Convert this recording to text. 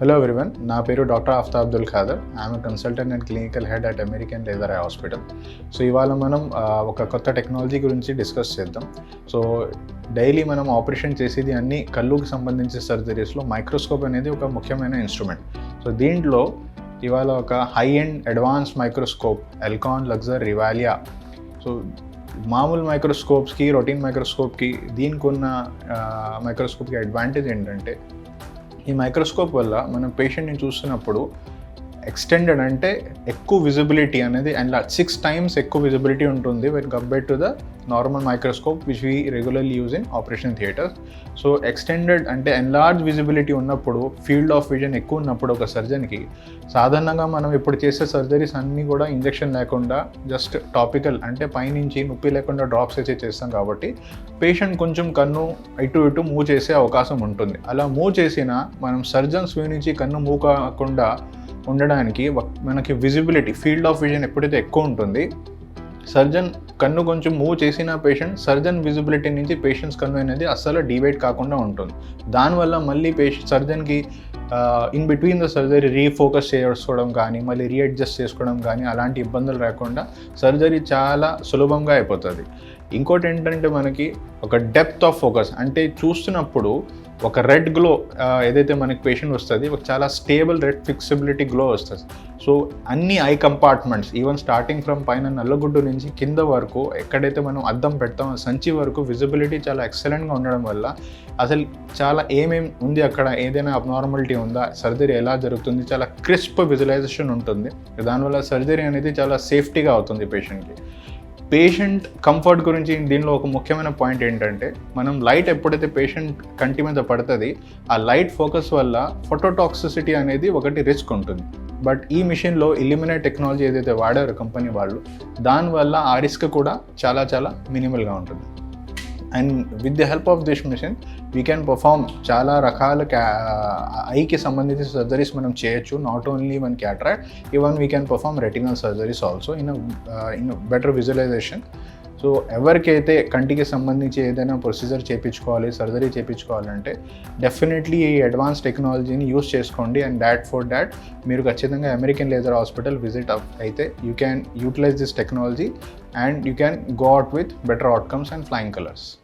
Hello everyone, నా పేరు doctor Aftab Abdul Khader. I'm consultant and clinical head at American laser eye hospital. So ఇవాళ మనం ఒక కొత్త టెక్నాలజీ గురించి డిస్కస్ చేద్దాం. సో డైలీ మనం ఆపరేషన్ చేసేది అన్ని కళ్ళుకి సంబంధించిన సర్జరీస్లో మైక్రోస్కోప్ అనేది ఒక ముఖ్యమైన ఇన్స్ట్రుమెంట్. సో దీంట్లో ఇవాళ ఒక high end advance microscope Alcon Luxor Revalia. So మామూలు మైక్రోస్కోప్స్కి రొటీన్ మైక్రోస్కోప్కి దీనికి ఉన్న మైక్రోస్కోప్కి అడ్వాంటేజ్ ఏంటంటే ఈ మైక్రోస్కోప్ వల్ల మనం పేషెంట్ని చూస్తున్నప్పుడు ఎక్స్టెండెడ్ అంటే ఎక్కువ విజిబిలిటీ అనేది అండ్ 6 times ఎక్కువ విజిబిలిటీ ఉంటుంది when compared to the normal microscope which we regularly use in operation theatres. So extended అంటే ఎన్లార్జ్ విజిబిలిటీ ఉన్నప్పుడు, ఫీల్డ్ ఆఫ్ విజన్ ఎక్కువ ఉన్నప్పుడు ఒక సర్జన్కి సాధారణంగా మనం ఇప్పుడు చేసే సర్జరీస్ అన్నీ కూడా ఇంజెక్షన్ లేకుండా జస్ట్ టాపికల్ అంటే పైనుంచి నొప్పి లేకుండా డ్రాప్స్ అయితే చేస్తాం కాబట్టి పేషెంట్ కొంచెం కన్ను ఇటు మూవ్ చేసే అవకాశం ఉంటుంది. అలా మూవ్ చేసినా మనం సర్జన్స్ వే నుంచి కన్ను మూవ్ కాకుండా ఉండడానికి మనకి విజిబిలిటీ, ఫీల్డ్ ఆఫ్ విజన్ ఎప్పుడైతే ఎక్కువ ఉంటుంది, సర్జన్ కన్ను కొంచెం మూవ్ చేసిన సర్జన్ విజిబిలిటీ నుంచి పేషెంట్స్ కన్ను అనేది అస్సలు డివైడ్ కాకుండా ఉంటుంది. దానివల్ల మళ్ళీ సర్జన్కి in between the surgery refocus చేసుకోవడం కానీ మళ్ళీ రీఅడ్జస్ట్ చేసుకోవడం కానీ అలాంటి ఇబ్బందులు రాకుండా సర్జరీ చాలా సులభంగా అయిపోతుంది. ఇంకోటి ఏంటంటే మనకి ఒక డెప్త్ ఆఫ్ ఫోకస్ అంటే చూస్తున్నప్పుడు ఒక రెడ్ గ్లో ఏదైతే మనకి పేషెంట్ వస్తుంది ఒక చాలా స్టేబుల్ రెడ్ ఫిక్సిబిలిటీ గ్లో వస్తుంది. సో అన్ని I compartments even starting from పైన నల్లగుడ్డు నుంచి కింద వరకు ఎక్కడైతే మనం అద్దం పెడతామో సంచి వరకు విజిబిలిటీ చాలా ఎక్సలెంట్గా ఉండడం వల్ల అసలు చాలా ఏమేమి ఉంది అక్కడ, ఏదైనా అబ్నార్మాలిటీ ఉందా, సర్జరీ ఎలా జరుగుతుంది, చాలా క్రిస్ప్ విజువలైజేషన్ ఉంటుంది. దానివల్ల సర్జరీ అనేది చాలా సేఫ్టీగా అవుతుంది పేషెంట్కి. పేషెంట్ కంఫర్ట్ గురించి దీనిలో ఒక ముఖ్యమైన పాయింట్ ఏంటంటే మనం లైట్ ఎప్పుడైతే పేషెంట్ కంటి మీద పడుతుంది ఆ లైట్ ఫోకస్ వల్ల ఫోటోటాక్సిసిటీ అనేది ఒకటి రిస్క్ ఉంటుంది. బట్ ఈ మిషన్లో ఇల్యూమినేట్ టెక్నాలజీ ఏదైతే వాడారో కంపెనీ వాళ్ళు, దానివల్ల ఆ రిస్క్ కూడా చాలా చాలా మినిమల్గా ఉంటుంది. And with the help of this machine we can perform చాలా రకాల ఐకి సంబంధించిన సర్జరీస్ మనం చేయొచ్చు. Not only one cataract, even we can perform retinal surgeries also in better visualisation. So ఎవరికైతే కంటికి సంబంధించి ఏదైనా ప్రొసీజర్ చేయించుకోవాలి, సర్జరీ చేయించుకోవాలంటే డెఫినెట్లీ ఈ అడ్వాన్స్ టెక్నాలజీని యూస్ చేసుకోండి. అండ్ ఫర్ దాట్ మీరు ఖచ్చితంగా అమెరికన్ లేజర్ హాస్పిటల్ విజిట్ అయితే you can utilise this technology and you can go out with better outcomes and flying colours.